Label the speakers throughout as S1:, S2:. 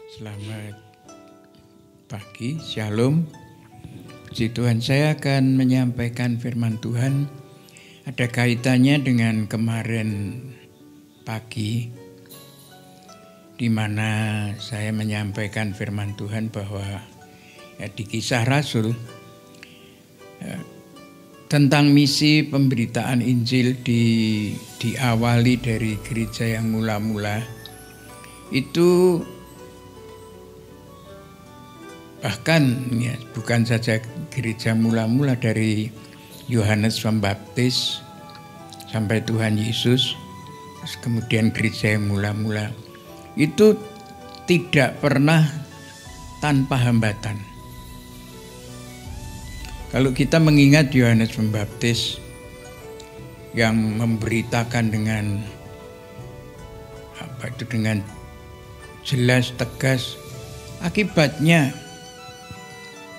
S1: Selamat pagi, Shalom. Puji Tuhan, saya akan menyampaikan firman Tuhan. Ada kaitannya dengan kemarin pagi, di mana saya menyampaikan firman Tuhan bahwa di Kisah Rasul tentang misi pemberitaan Injil diawali dari gereja yang mula-mula. Itu bahkan ya, bukan saja gereja mula-mula dari Yohanes Pembaptis sampai Tuhan Yesus, terus kemudian gereja yang mula-mula itu tidak pernah tanpa hambatan. Kalau kita mengingat Yohanes Pembaptis yang memberitakan dengan dengan jelas, tegas, akibatnya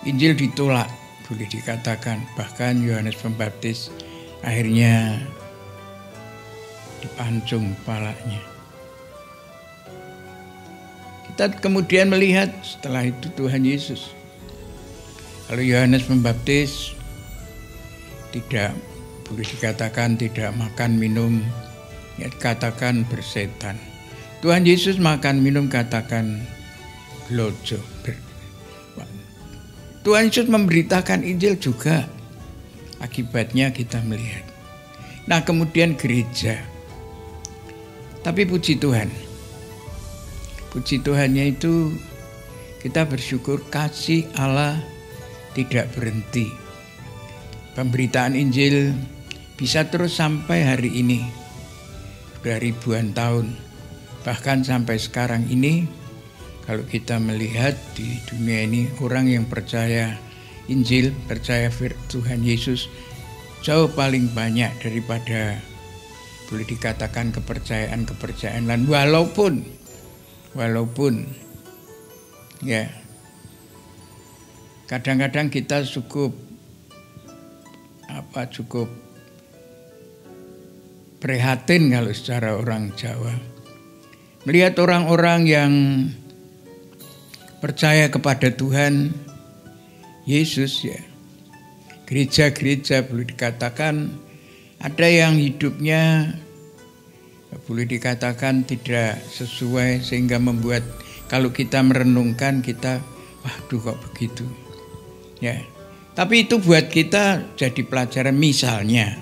S1: Injil ditolak, boleh dikatakan. Bahkan Yohanes Pembaptis akhirnya dipancung kepalanya. Kita kemudian melihat setelah itu Tuhan Yesus. Kalau Yohanes Pembaptis tidak, boleh dikatakan tidak makan minum, ya katakan bersetan. Tuhan Yesus makan minum, katakan glojo. Tuhan Yesus memberitakan Injil juga. Akibatnya kita melihat. Nah, kemudian gereja. Tapi puji Tuhan. Puji Tuhannya itu kita bersyukur kasih Allah tidak berhenti. Pemberitaan Injil bisa terus sampai hari ini. Sudah ribuan tahun. Bahkan sampai sekarang ini, kalau kita melihat di dunia ini, orang yang percaya Injil, percaya Tuhan Yesus jauh paling banyak daripada boleh dikatakan kepercayaan lain. Walaupun ya kadang-kadang kita cukup prihatin kalau secara orang Jawa melihat orang-orang yang percaya kepada Tuhan Yesus, ya, gereja-gereja boleh dikatakan ada yang hidupnya boleh dikatakan tidak sesuai, sehingga membuat kalau kita merenungkan kita, waduh kok begitu, ya. Tapi itu buat kita jadi pelajaran. Misalnya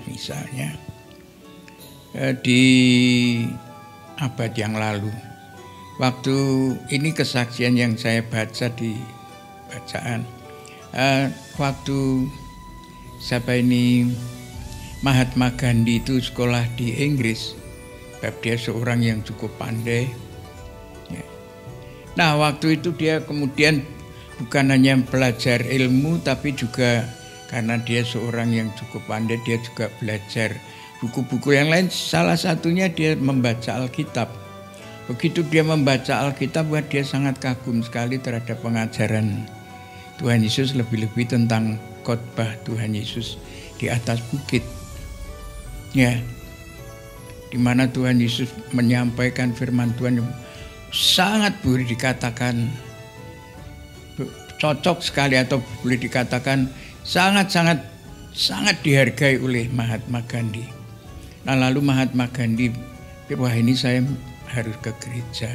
S1: di abad yang lalu, waktu ini kesaksian yang saya baca di bacaan, waktu Mahatma Gandhi itu sekolah di Inggris, dia seorang yang cukup pandai. Ya. Nah, waktu itu dia kemudian bukan hanya belajar ilmu, tapi juga karena dia seorang yang cukup pandai, dia juga belajar buku-buku yang lain. Salah satunya dia membaca Alkitab. Begitu dia membaca Alkitab, dia sangat kagum sekali terhadap pengajaran Tuhan Yesus, lebih-lebih tentang khotbah Tuhan Yesus di atas bukit. Ya, di mana Tuhan Yesus menyampaikan firman Tuhan yang sangat boleh dikatakan cocok sekali, atau boleh dikatakan sangat dihargai oleh Mahatma Gandhi. Nah, lalu Mahatma Gandhi, wah ini saya harus ke gereja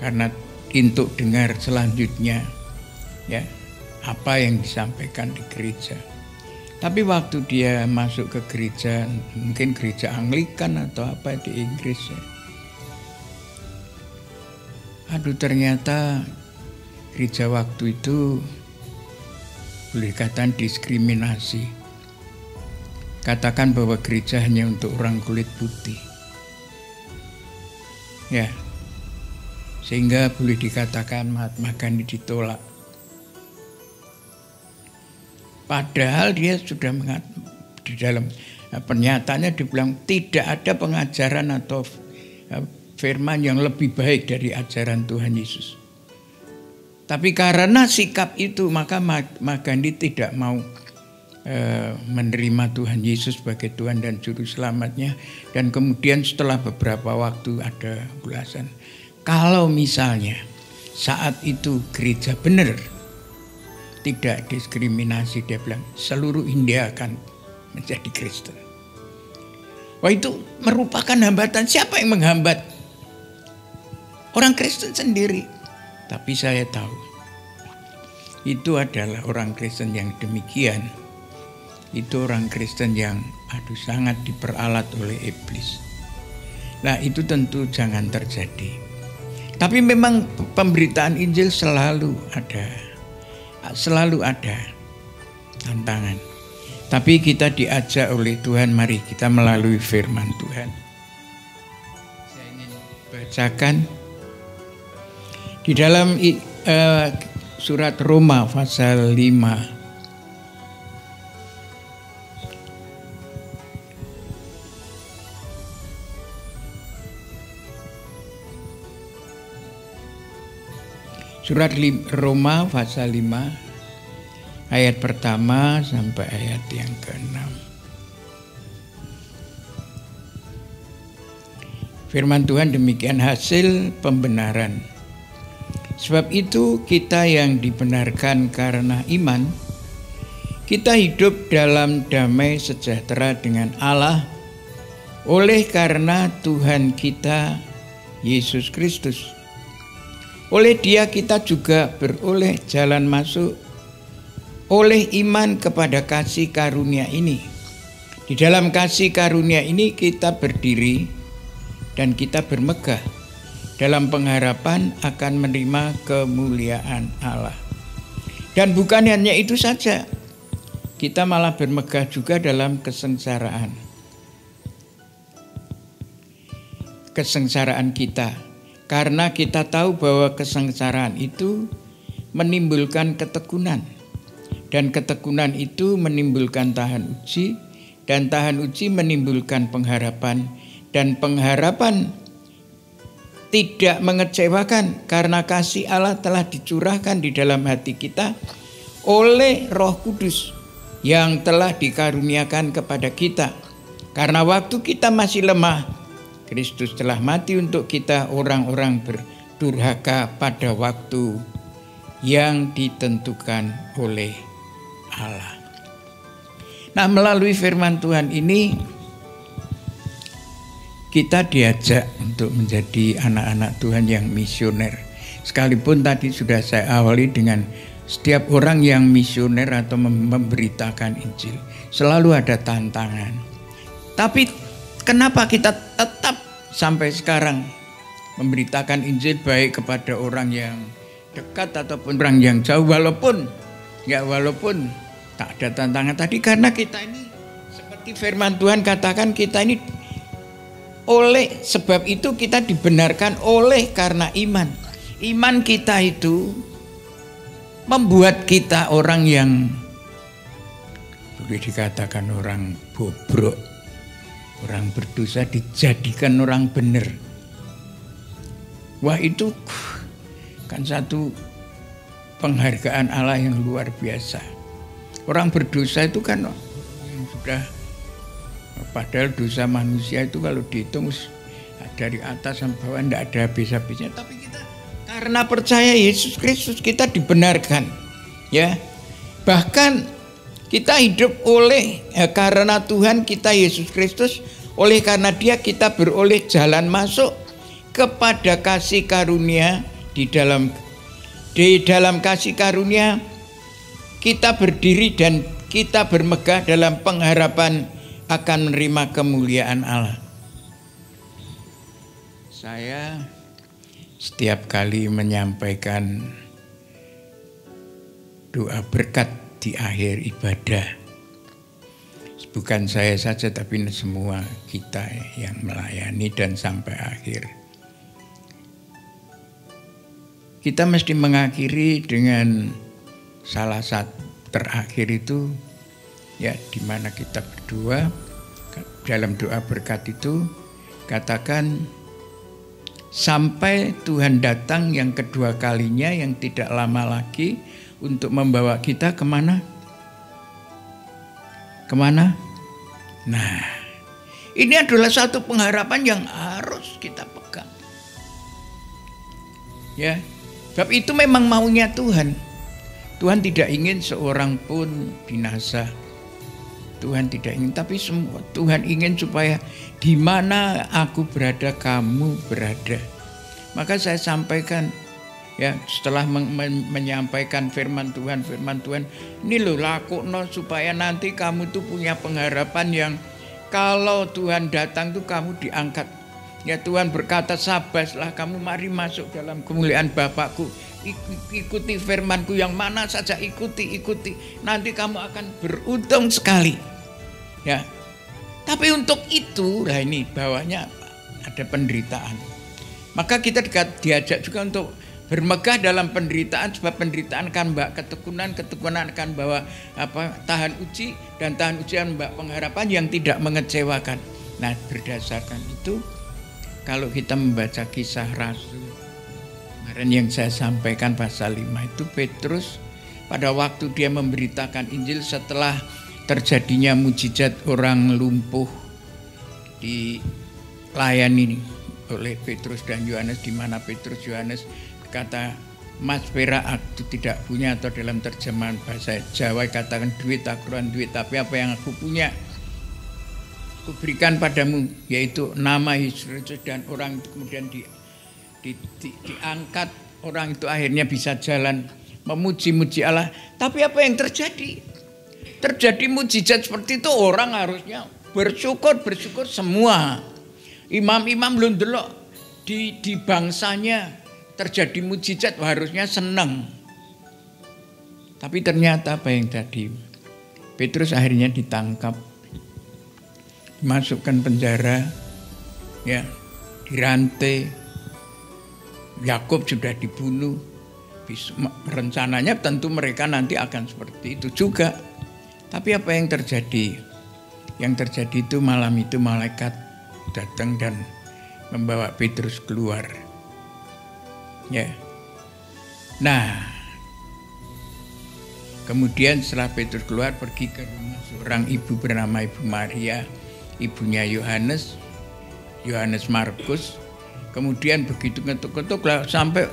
S1: karena untuk dengar selanjutnya, ya, apa yang disampaikan di gereja. Tapi waktu dia masuk ke gereja, mungkin gereja Anglikan atau apa di Inggris, ya, ternyata gereja waktu itu boleh dikatakan diskriminasi. Katakan bahwa gereja hanya untuk orang kulit putih. Ya, sehingga boleh dikatakan Mahatma Gandhi ditolak. Padahal dia sudah di dalam pernyataannya dibilang tidak ada pengajaran atau firman yang lebih baik dari ajaran Tuhan Yesus. Tapi karena sikap itu, maka Gandhi tidak mau menerima Tuhan Yesus sebagai Tuhan dan Juru Selamatnya. Dan kemudian setelah beberapa waktu ada ulasan, kalau misalnya saat itu gereja benar, tidak diskriminasi, dia bilang seluruh India akan menjadi Kristen. Wah, itu merupakan hambatan. Siapa yang menghambat? Orang Kristen sendiri. Tapi saya tahu itu adalah orang Kristen yang demikian. Itu orang Kristen yang sangat diperalat oleh iblis. Nah, itu tentu jangan terjadi. Tapi memang pemberitaan Injil selalu ada tantangan. Tapi kita diajak oleh Tuhan, mari kita melalui firman Tuhan. Saya ingin bacakan di dalam surat Roma pasal 5. Surat Roma pasal 5 ayat pertama sampai ayat yang ke-6. Firman Tuhan demikian, hasil pembenaran. Sebab itu kita yang dibenarkan karena iman, kita hidup dalam damai sejahtera dengan Allah oleh karena Tuhan kita Yesus Kristus. Oleh Dia kita juga beroleh jalan masuk oleh iman kepada kasih karunia ini. Di dalam kasih karunia ini kita berdiri dan kita bermegah dalam pengharapan akan menerima kemuliaan Allah. Dan bukan hanya itu saja, kita malah bermegah juga dalam kesengsaraan. Kesengsaraan kita, karena kita tahu bahwa kesengsaraan itu menimbulkan ketekunan. Dan ketekunan itu menimbulkan tahan uji, dan tahan uji menimbulkan pengharapan, dan pengharapan tidak mengecewakan karena kasih Allah telah dicurahkan di dalam hati kita oleh Roh Kudus yang telah dikaruniakan kepada kita. Karena waktu kita masih lemah, Kristus telah mati untuk kita orang-orang berdurhaka pada waktu yang ditentukan oleh Allah. Nah, melalui firman Tuhan ini kita diajak untuk menjadi anak-anak Tuhan yang misioner. Sekalipun tadi sudah saya awali dengan setiap orang yang misioner atau memberitakan Injil selalu ada tantangan. Tapi kenapa kita tetap sampai sekarang memberitakan Injil baik kepada orang yang dekat ataupun orang yang jauh, walaupun tak ada tantangan tadi, karena kita ini seperti firman Tuhan katakan, kita ini oleh sebab itu kita dibenarkan oleh karena iman. Iman kita itu membuat kita orang yang boleh dikatakan orang bobrok, orang berdosa dijadikan orang benar. Wah, itu kan satu penghargaan Allah yang luar biasa. Orang berdosa itu kan yang sudah, padahal dosa manusia itu kalau dihitung dari atas sampai bawah tidak ada habis-habisnya. Tapi kita karena percaya Yesus Kristus kita dibenarkan, ya. Bahkan kita hidup karena Tuhan kita Yesus Kristus, oleh karena Dia kita beroleh jalan masuk kepada kasih karunia. Di dalam kasih karunia kita berdiri dan kita bermegah dalam pengharapan akan menerima kemuliaan Allah. Saya setiap kali menyampaikan doa berkat di akhir ibadah, bukan saya saja tapi semua kita yang melayani dan sampai akhir, kita mesti mengakhiri dengan salah satu terakhir itu, ya, di mana kita berdoa. Dalam doa berkat itu katakan, sampai Tuhan datang yang kedua kalinya yang tidak lama lagi untuk membawa kita kemana? Kemana? Nah, ini adalah satu pengharapan yang harus kita pegang. Ya, Sebab itu memang maunya Tuhan. Tuhan tidak ingin seorang pun binasa. Tuhan tidak ingin, tapi semua Tuhan ingin supaya di mana aku berada, kamu berada. Maka saya sampaikan, ya, setelah menyampaikan firman Tuhan, ini loh lakukan supaya nanti kamu tuh punya pengharapan yang kalau Tuhan datang tuh kamu diangkat. Ya, Tuhan berkata, sabaslah kamu, mari masuk dalam kemuliaan Bapakku. Ikuti firmanku, yang mana saja ikuti. Nanti kamu akan beruntung sekali. Ya. Tapi untuk itu, nah ini bawahnya ada penderitaan. Maka kita diajak juga untuk bermegah dalam penderitaan, sebab penderitaan akan membawa ketekunan akan bawa tahan uji, dan tahan ujian membawa pengharapan yang tidak mengecewakan. Nah, berdasarkan itu, kalau kita membaca Kisah Rasul kemarin yang saya sampaikan pasal 5 itu, Petrus pada waktu dia memberitakan Injil setelah terjadinya mujizat orang lumpuh dilayani oleh Petrus dan Yohanes, di mana Petrus Yohanes kata, mas perak aku tidak punya, atau dalam terjemahan bahasa Jawa katakan duit aku kurang duit, tapi apa yang aku punya aku berikan padamu, yaitu nama Yesus. Dan orang itu kemudian diangkat, orang itu akhirnya bisa jalan memuji-muji Allah. Tapi apa yang terjadi? Terjadi mujizat seperti itu, orang harusnya bersyukur semua. Imam-imam belum delok di bangsanya terjadi mujizat, harusnya senang. Tapi ternyata apa yang terjadi? Petrus akhirnya ditangkap, dimasukkan penjara, ya, dirantai. Yakub sudah dibunuh. Rencananya tentu mereka nanti akan seperti itu juga. Tapi apa yang terjadi? Yang terjadi itu malam itu malaikat datang dan membawa Petrus keluar. Ya. Nah, kemudian setelah Petrus keluar, pergi ke rumah seorang ibu bernama Ibu Maria, ibunya Yohanes Markus. Kemudian begitu ngetuk-ngetuk sampai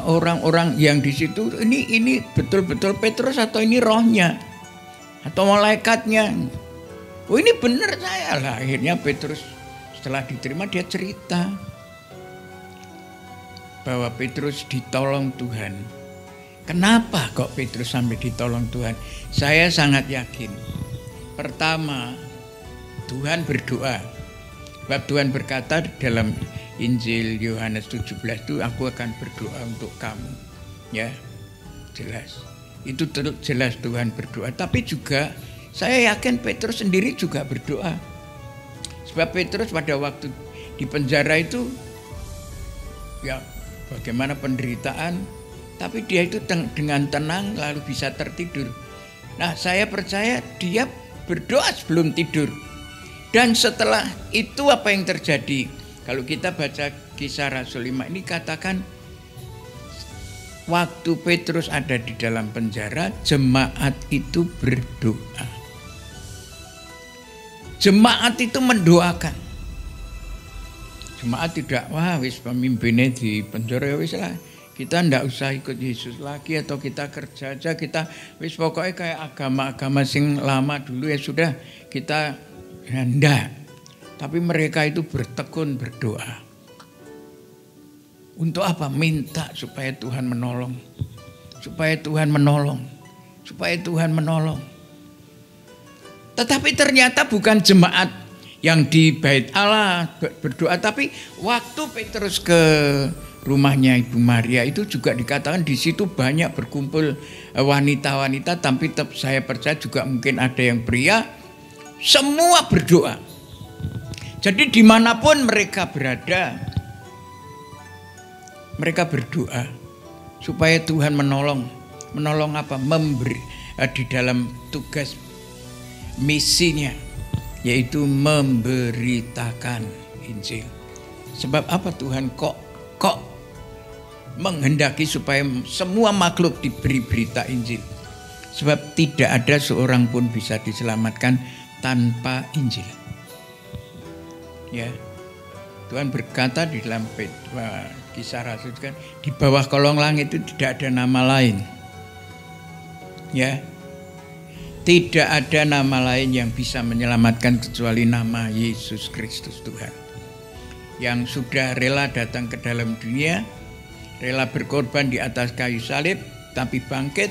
S1: orang-orang yang di situ, ini betul-betul Petrus atau ini rohnya atau malaikatnya? Oh, ini benar saya lah. Akhirnya Petrus setelah diterima dia cerita bahwa Petrus ditolong Tuhan. Kenapa kok Petrus sampai ditolong Tuhan? Saya sangat yakin. Pertama, Tuhan berdoa. Sebab Tuhan berkata dalam Injil Yohanes 17 itu, aku akan berdoa untuk kamu. Ya, jelas. Itu jelas Tuhan berdoa. Tapi juga saya yakin Petrus sendiri juga berdoa. Sebab Petrus pada waktu di penjara itu, ya, bagaimana penderitaan, tapi dia itu dengan tenang lalu bisa tertidur. Nah, saya percaya dia berdoa sebelum tidur. Dan setelah itu apa yang terjadi? Kalau kita baca Kisah Rasul 5 ini katakan, waktu Petrus ada di dalam penjara, jemaat itu berdoa. Jemaat itu mendoakan. Jemaat tidak, wah wis pemimpinnya di penjara, wis lah, kita ndak usah ikut Yesus lagi, atau kita kerja aja, kita wis pokoknya kayak agama-agama sing lama dulu, ya sudah kita ndak. Tapi mereka itu bertekun berdoa. Untuk apa? Minta supaya Tuhan menolong. Supaya Tuhan menolong. Supaya Tuhan menolong. Tetapi ternyata bukan jemaat yang di Bait Allah berdoa, tapi waktu Petrus ke rumahnya Ibu Maria itu juga dikatakan di situ banyak berkumpul wanita-wanita, tapi saya percaya juga mungkin ada yang pria. Semua berdoa. Jadi dimanapun mereka berada, mereka berdoa supaya Tuhan menolong. Menolong apa? Memberi di dalam tugas misinya, yaitu memberitakan Injil. Sebab apa Tuhan kok menghendaki supaya semua makhluk diberi berita Injil? Sebab tidak ada seorang pun bisa diselamatkan tanpa Injil. Ya, Tuhan berkata di dalam Kisah Rasul kan di bawah kolong langit itu tidak ada nama lain. Ya. Tidak ada nama lain yang bisa menyelamatkan kecuali nama Yesus Kristus Tuhan. Yang sudah rela datang ke dalam dunia, rela berkorban di atas kayu salib, tapi bangkit,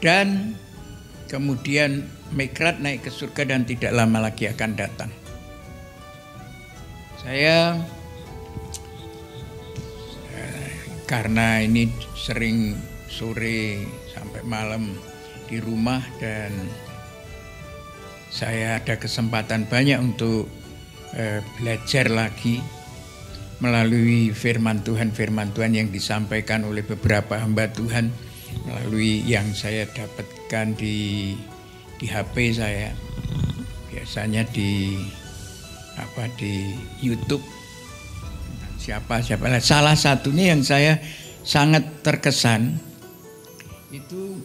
S1: dan kemudian mikrat naik ke surga dan tidak lama lagi akan datang. Saya karena ini sering sore sampai malam di rumah dan saya ada kesempatan banyak untuk belajar lagi melalui firman Tuhan yang disampaikan oleh beberapa hamba Tuhan, melalui yang saya dapatkan di HP saya, biasanya di YouTube. Siapa salah satunya yang saya sangat terkesan itu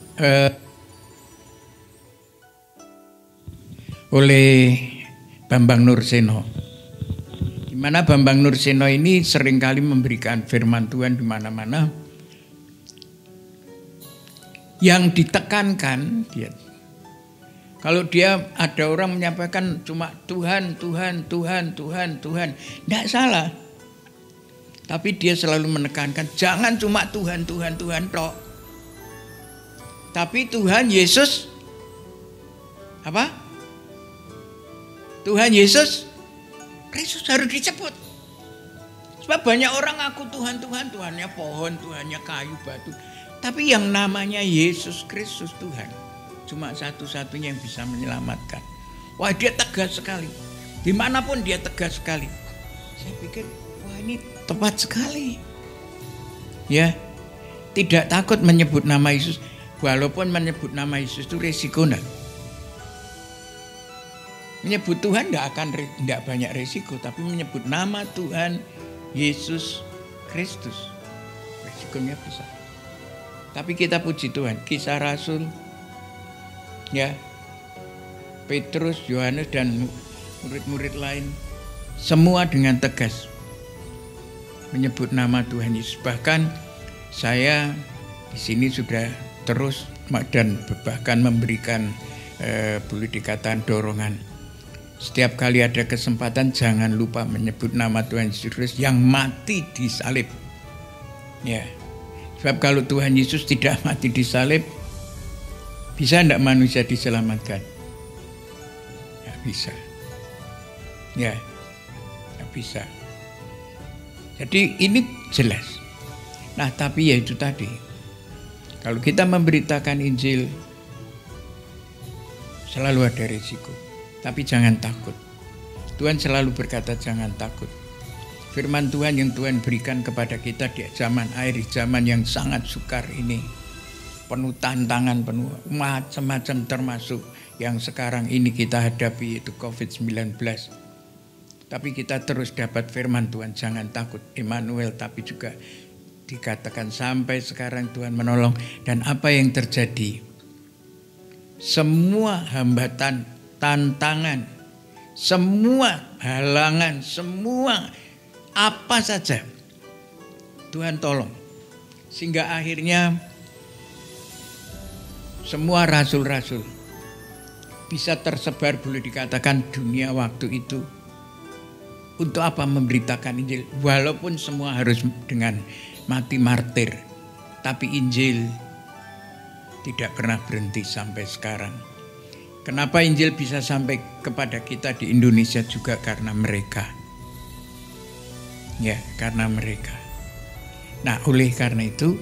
S1: oleh Bambang Nurseno. Di mana Bambang Nurseno ini seringkali memberikan firman Tuhan di mana-mana. Yang ditekankan dia, kalau dia ada orang menyampaikan cuma Tuhan, tidak salah. Tapi dia selalu menekankan jangan cuma Tuhan tok. Tapi Tuhan Yesus apa? Tuhan Yesus Kristus harus disebut. Sebab banyak orang ngaku Tuhannya pohon, Tuhannya kayu, batu. Tapi yang namanya Yesus Kristus Tuhan, cuma satu-satunya yang bisa menyelamatkan. Wah, dia tegas sekali. Dimanapun dia tegas sekali. Saya pikir, wah ini tepat sekali. Ya, tidak takut menyebut nama Yesus. Walaupun menyebut nama Yesus itu resiko enggak. Menyebut Tuhan tidak banyak resiko, tapi menyebut nama Tuhan Yesus Kristus resikonya besar. Tapi kita puji Tuhan, Kisah Rasul, ya, Petrus, Yohanes dan murid-murid lain semua dengan tegas menyebut nama Tuhan Yesus. Bahkan saya di sini sudah terus dan bahkan memberikan boleh dikatakan dorongan. Setiap kali ada kesempatan jangan lupa menyebut nama Tuhan Yesus Kristus yang mati di salib. Ya. Sebab kalau Tuhan Yesus tidak mati di salib, bisa enggak manusia diselamatkan? Ya bisa. Ya. Ya bisa. Jadi ini jelas. Nah, tapi ya itu tadi. Kalau kita memberitakan Injil selalu ada risiko. Tapi jangan takut. Tuhan selalu berkata jangan takut. Firman Tuhan yang Tuhan berikan kepada kita di zaman akhir, zaman yang sangat sukar ini. Penuh tantangan, penuh macam-macam termasuk yang sekarang ini kita hadapi yaitu COVID-19. Tapi kita terus dapat firman Tuhan, jangan takut. Immanuel, tapi juga dikatakan sampai sekarang Tuhan menolong. Dan apa yang terjadi? Semua hambatan, tantangan, semua halangan, semua apa saja Tuhan tolong. Sehingga akhirnya semua rasul-rasul bisa tersebar, boleh dikatakan dunia waktu itu. Untuk apa memberitakan Injil? Walaupun semua harus dengan mati martir, tapi Injil tidak pernah berhenti sampai sekarang. Kenapa Injil bisa sampai kepada kita di Indonesia juga karena mereka. Ya, karena mereka. Nah, oleh karena itu,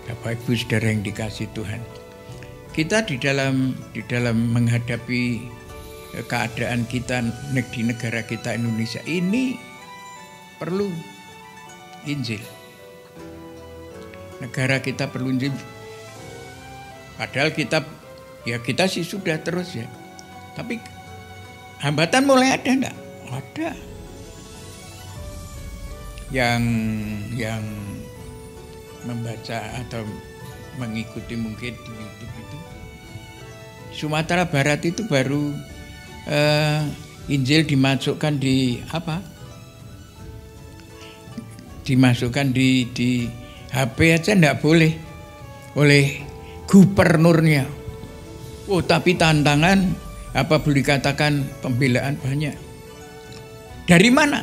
S1: Bapak Ibu Saudara yang dikasihi Tuhan, kita di dalam menghadapi keadaan kita di negara kita Indonesia ini perlu Injil. Negara kita perlu Injil. Padahal kita sih sudah terus ya. Tapi hambatan mulai ada enggak? Ada. Yang membaca atau mengikuti mungkin di YouTube itu. Sumatera Barat itu baru Injil dimasukkan di dimasukkan di HP aja enggak boleh oleh gubernurnya. Oh, tapi tantangan apa boleh dikatakan pembelaan banyak. Dari mana?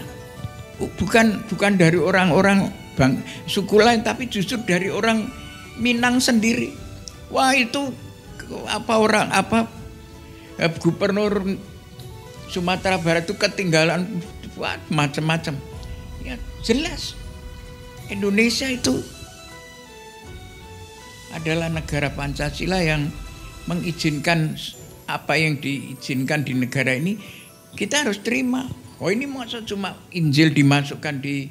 S1: Bukan dari orang-orang suku lain, tapi justru dari orang Minang sendiri. Wah, itu gubernur Sumatera Barat itu ketinggalan macam-macam. Ya, jelas Indonesia itu adalah negara Pancasila yang mengizinkan apa yang diizinkan di negara ini, kita harus terima. Oh, ini masa cuma Injil dimasukkan di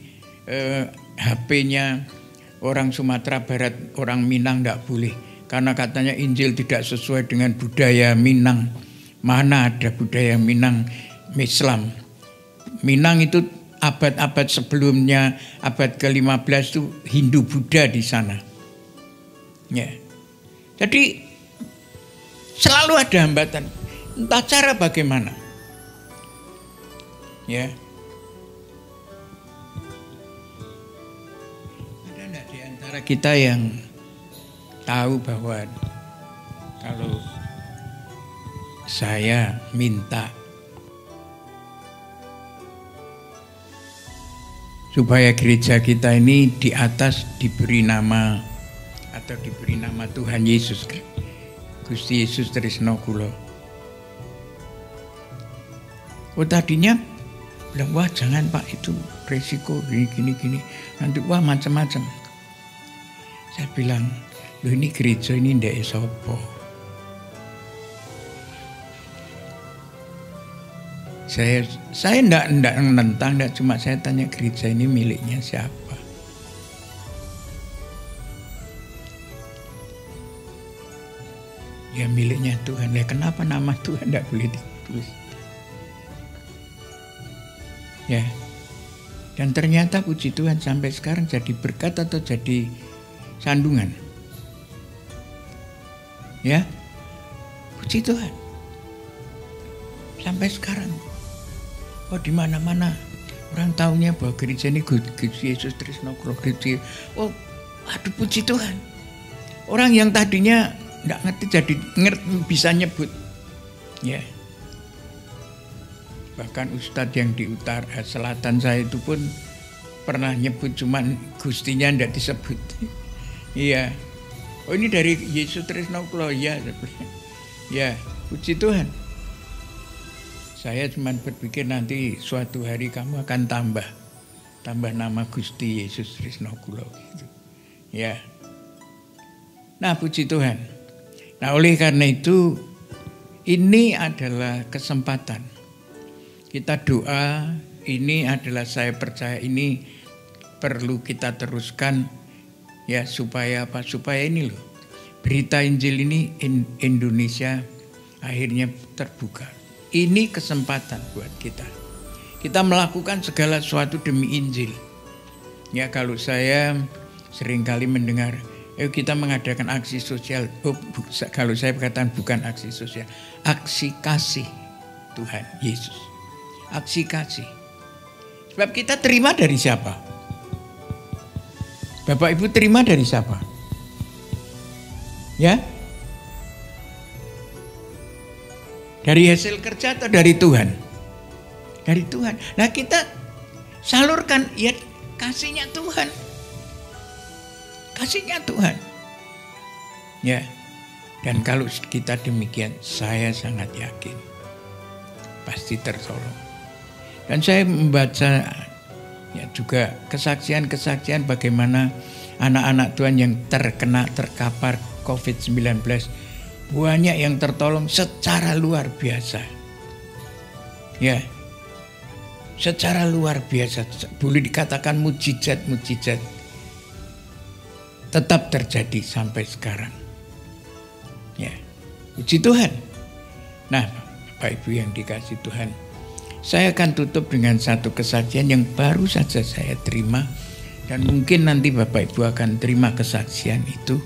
S1: HP-nya orang Sumatera Barat, orang Minang enggak boleh. Karena katanya Injil tidak sesuai dengan budaya Minang. Mana ada budaya Minang Islam. Minang itu abad-abad sebelumnya, abad ke-15 itu Hindu Buddha di sana. Ya. Jadi selalu ada hambatan. Entah cara bagaimana. Ya. Ada enggak di antara kita yang tahu bahwa kalau saya minta supaya gereja kita ini di atas diberi nama atau diberi nama Tuhan Yesus, Gusti Yesus Trisno Kula. Oh, tadinya bilang, wah jangan Pak, itu resiko gini nanti wah macam-macam. Saya bilang, loh ini gereja ini ndak sopo. Saya enggak nentang, enggak, cuma saya tanya gereja ini miliknya siapa. Ya miliknya Tuhan. Ya kenapa nama Tuhan enggak boleh ditulis? Ya. Dan ternyata puji Tuhan sampai sekarang jadi berkat atau jadi sandungan. Ya. Puji Tuhan. Sampai sekarang. Oh, di mana-mana orang tahunya bahwa gereja ini Gusti Yesus Trisno Kula. Oh, aduh puji Tuhan. Orang yang tadinya enggak ngerti jadi bisa nyebut. Ya. Bahkan ustadz yang di utara selatan saya itu pun pernah nyebut, cuman Gustinya enggak disebut. Iya. Oh, ini dari Yesus Trisno Kula. Ya. Ya, puji Tuhan. Saya cuma berpikir nanti suatu hari kamu akan tambah nama Gusti Yesus Trisno Kula gitu. Ya. Nah, puji Tuhan. Nah, oleh karena itu ini adalah kesempatan. Kita doa, ini adalah saya percaya ini perlu kita teruskan ya, supaya apa? Supaya ini loh. Berita Injil ini Indonesia akhirnya terbuka. Ini kesempatan buat kita. Kita melakukan segala sesuatu demi Injil. Ya, kalau saya seringkali mendengar, kita mengadakan aksi sosial. Oh, kalau saya berkata bukan aksi sosial, aksi kasih Tuhan Yesus. Aksi kasih. Sebab kita terima dari siapa? Bapak Ibu terima dari siapa? Ya? Dari hasil kerja atau dari Tuhan? Dari Tuhan. Nah, kita salurkan ya kasihnya Tuhan. Kasihnya Tuhan. Ya. Dan kalau kita demikian, saya sangat yakin pasti tertolong. Dan saya membaca ya juga kesaksian-kesaksian bagaimana anak-anak Tuhan yang terkapar COVID-19, banyak yang tertolong secara luar biasa. Ya. Secara luar biasa, boleh dikatakan mujizat-mujizat tetap terjadi sampai sekarang. Ya. Puji Tuhan. Nah, Bapak Ibu yang dikasih Tuhan, saya akan tutup dengan satu kesaksian yang baru saja saya terima, dan mungkin nanti Bapak Ibu akan terima kesaksian itu.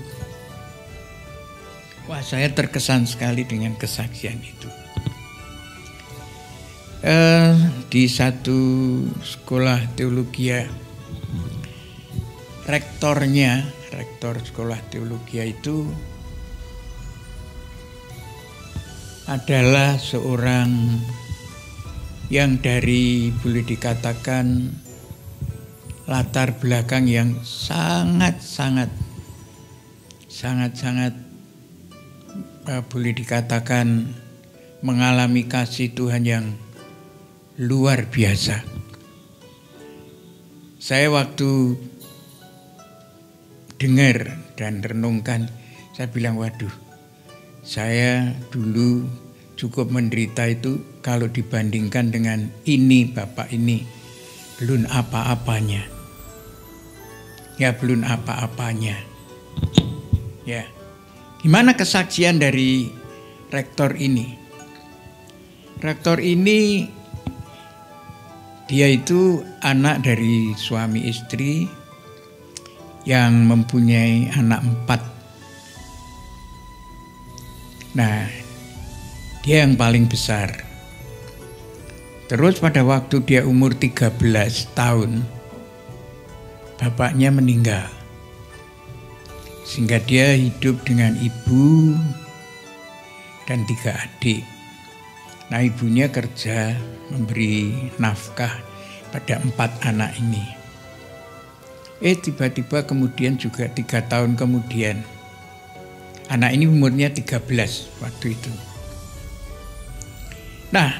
S1: Wah, saya terkesan sekali dengan kesaksian itu. Di satu sekolah teologi rektor sekolah teologi itu adalah seorang yang dari boleh dikatakan latar belakang yang sangat boleh dikatakan mengalami kasih Tuhan yang luar biasa. Saya waktu dengar dan renungkan, saya bilang, waduh, saya dulu cukup menderita itu kalau dibandingkan dengan ini, Bapak ini, belum apa-apanya. Ya, belum apa-apanya. Ya, gimana kesaksian dari rektor ini? Rektor ini, dia itu anak dari suami istri yang mempunyai anak 4. Nah, dia yang paling besar. Terus pada waktu dia umur 13 tahun, bapaknya meninggal. Sehingga dia hidup dengan ibu dan 3 adik. Nah, ibunya kerja memberi nafkah pada 4 anak ini. Tiba-tiba kemudian juga 3 tahun kemudian, anak ini umurnya 13 waktu itu. Nah,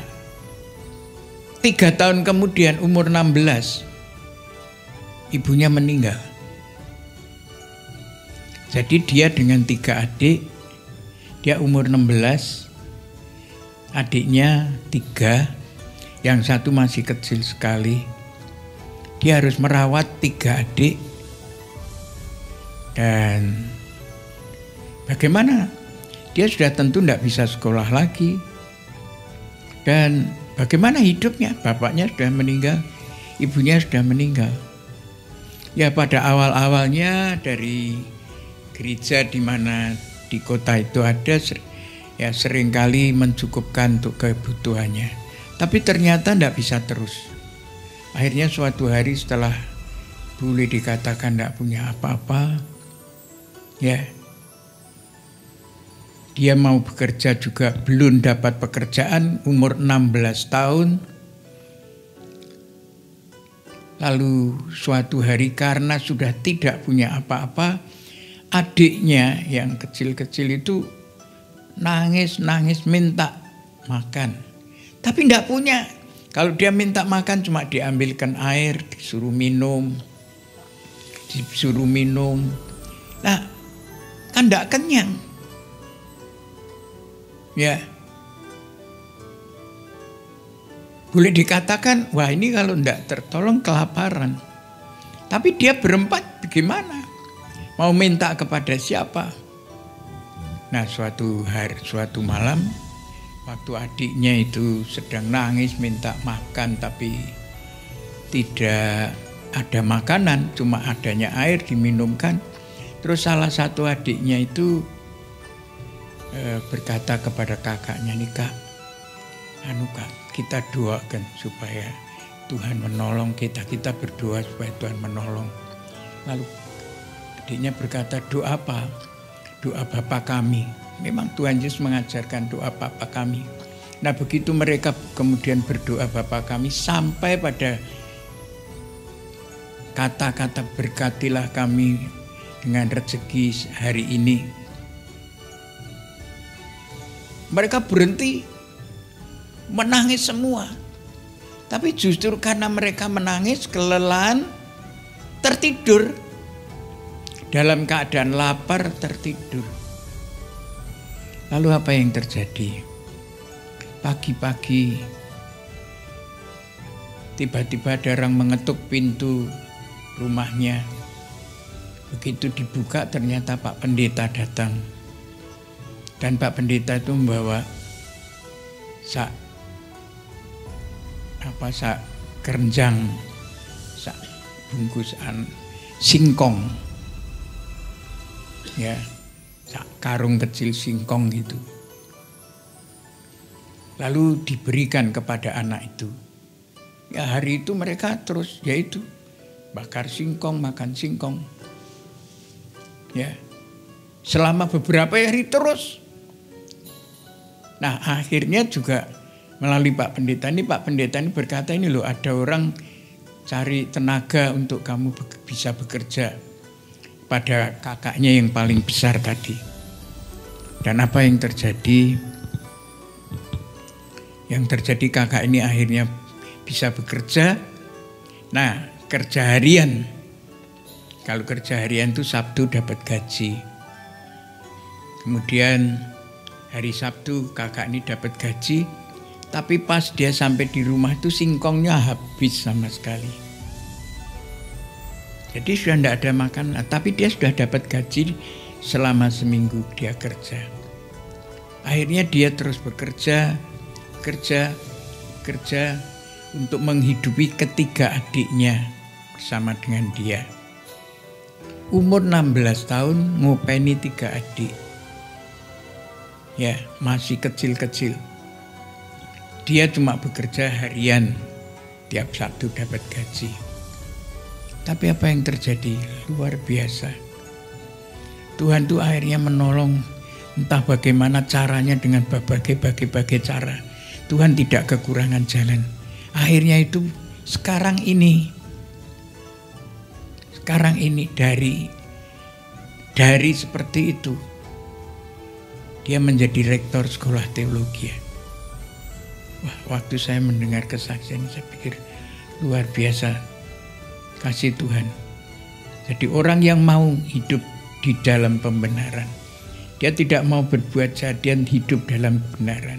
S1: 3 tahun kemudian umur 16, ibunya meninggal. Jadi dia dengan 3 adik, dia umur 16, adiknya 3, yang satu masih kecil sekali. Dia harus merawat 3 adik. Dan bagaimana? Dia sudah tentu tidak bisa sekolah lagi. Dan bagaimana hidupnya? Bapaknya sudah meninggal, ibunya sudah meninggal. Ya, pada awal-awalnya dari gereja di mana di kota itu ada, ya seringkali mencukupkan untuk kebutuhannya. Tapi ternyata tidak bisa terus. Akhirnya suatu hari setelah boleh dikatakan tidak punya apa-apa, ya, dia mau bekerja juga belum dapat pekerjaan, umur 16 tahun. Lalu suatu hari karena sudah tidak punya apa-apa, adiknya yang kecil-kecil itu nangis minta makan. Tapi tidak punya. Kalau dia minta makan cuma diambilkan air, disuruh minum. Nah, kan tidak kenyang. Ya, boleh dikatakan, wah ini kalau tidak tertolong kelaparan. Tapi dia berempat bagaimana? Mau minta kepada siapa? Nah, suatu malam, waktu adiknya itu sedang nangis minta makan, tapi tidak ada makanan, cuma adanya air diminumkan. Terus salah satu adiknya itu berkata kepada kakaknya, nih Kak, kita doakan supaya Tuhan menolong kita berdoa supaya Tuhan menolong. Lalu adiknya berkata, doa apa? Doa Bapa kami. Memang Tuhan Yesus mengajarkan doa Bapa kami. Nah, begitu mereka kemudian berdoa Bapa kami sampai pada kata-kata berkatilah kami dengan rezeki hari ini. Mereka berhenti menangis semua. Tapi justru karena mereka menangis, kelelahan, tertidur. Dalam keadaan lapar, tertidur. Lalu apa yang terjadi? Pagi-pagi, tiba-tiba ada orang mengetuk pintu rumahnya. Begitu dibuka, ternyata Pak Pendeta datang. Dan Pak Pendeta itu membawa sak kerenjang, sak bungkusan singkong, ya, sak karung kecil singkong gitu. Lalu diberikan kepada anak itu. Ya, hari itu mereka terus yaitu bakar singkong, makan singkong. Ya. Selama beberapa hari terus. Nah, akhirnya juga melalui Pak Pendeta ini berkata, ini loh ada orang cari tenaga untuk kamu bisa bekerja pada kakaknya yang paling besar tadi. Dan apa yang terjadi? Yang terjadi kakak ini akhirnya bisa bekerja. Nah, kerja harian. Kalau kerja harian itu Sabtu dapat gaji. Kemudian hari Sabtu kakak ini dapat gaji. Tapi pas dia sampai di rumah itu singkongnya habis sama sekali. Jadi sudah tidak ada makan. Tapi dia sudah dapat gaji selama seminggu dia kerja. Akhirnya dia terus bekerja untuk menghidupi ketiga adiknya bersama dengan dia. Umur 16 tahun ngopeni 3 adik. Ya, masih kecil-kecil. Dia cuma bekerja harian, tiap Sabtu dapat gaji. Tapi apa yang terjadi? Luar biasa. Tuhan tuh akhirnya menolong, entah bagaimana caranya dengan berbagai cara. Tuhan tidak kekurangan jalan. Akhirnya itu sekarang ini dari seperti itu dia menjadi rektor sekolah teologi. Wah, waktu saya mendengar kesaksian saya pikir luar biasa kasih Tuhan. Jadi orang yang mau hidup di dalam pembenaran, dia tidak mau berbuat jahat, dia hidup dalam kebenaran.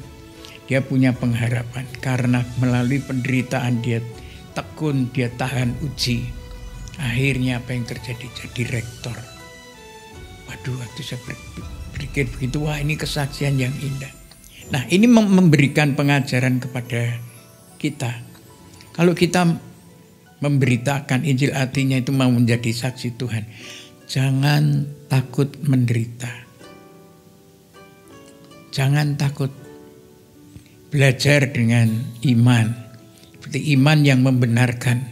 S1: Dia punya pengharapan karena melalui penderitaan dia tekun, dia tahan uji. Akhirnya apa yang terjadi? Jadi rektor. Waduh, waktu saya berpikir begitu, wah ini kesaksian yang indah. Nah, ini memberikan pengajaran kepada kita. Kalau kita memberitakan Injil, artinya itu mau menjadi saksi Tuhan. Jangan takut menderita. Jangan takut. Belajar dengan iman. Seperti iman yang membenarkan.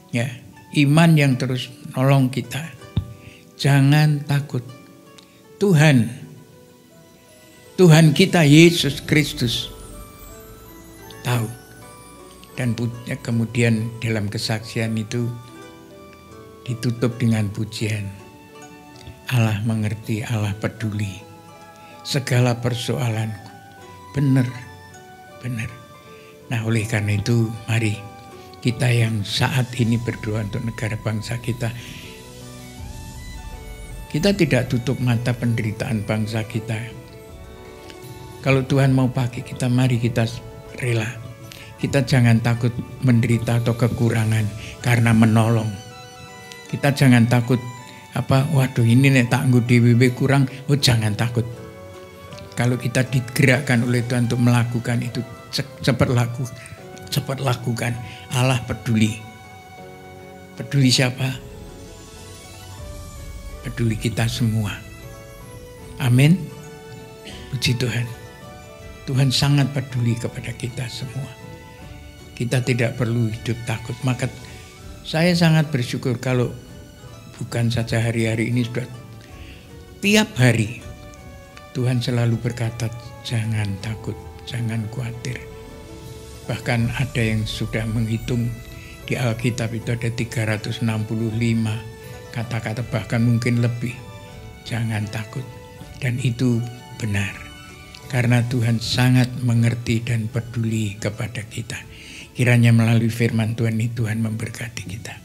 S1: Ya, iman yang terus nolong kita. Jangan takut. Tuhan kita Yesus Kristus tahu. Dan kemudian dalam kesaksian itu ditutup dengan pujian. Allah mengerti, Allah peduli. Segala persoalanku. Benar. Nah, oleh karena itu mari kita yang saat ini berdoa untuk negara bangsa kita. Kita tidak tutup mata penderitaan bangsa kita. Kalau Tuhan mau pakai kita, mari kita rela. Kita jangan takut menderita atau kekurangan karena menolong. Kita jangan takut waduh ini nek tak nggo dhewe kurang. Oh, jangan takut. Kalau kita digerakkan oleh Tuhan untuk melakukan itu, cepat lakukan. Allah peduli. Peduli siapa? Peduli kita semua. Amin. Puji Tuhan. Tuhan sangat peduli kepada kita semua. Kita tidak perlu hidup takut. Maka saya sangat bersyukur kalau bukan saja hari-hari ini, sudah tiap hari Tuhan selalu berkata, jangan takut, jangan khawatir. Bahkan ada yang sudah menghitung di Alkitab itu ada 365 kata-kata, bahkan mungkin lebih. Jangan takut. Dan itu benar. Karena Tuhan sangat mengerti dan peduli kepada kita. Kiranya melalui firman Tuhan ini Tuhan memberkati kita.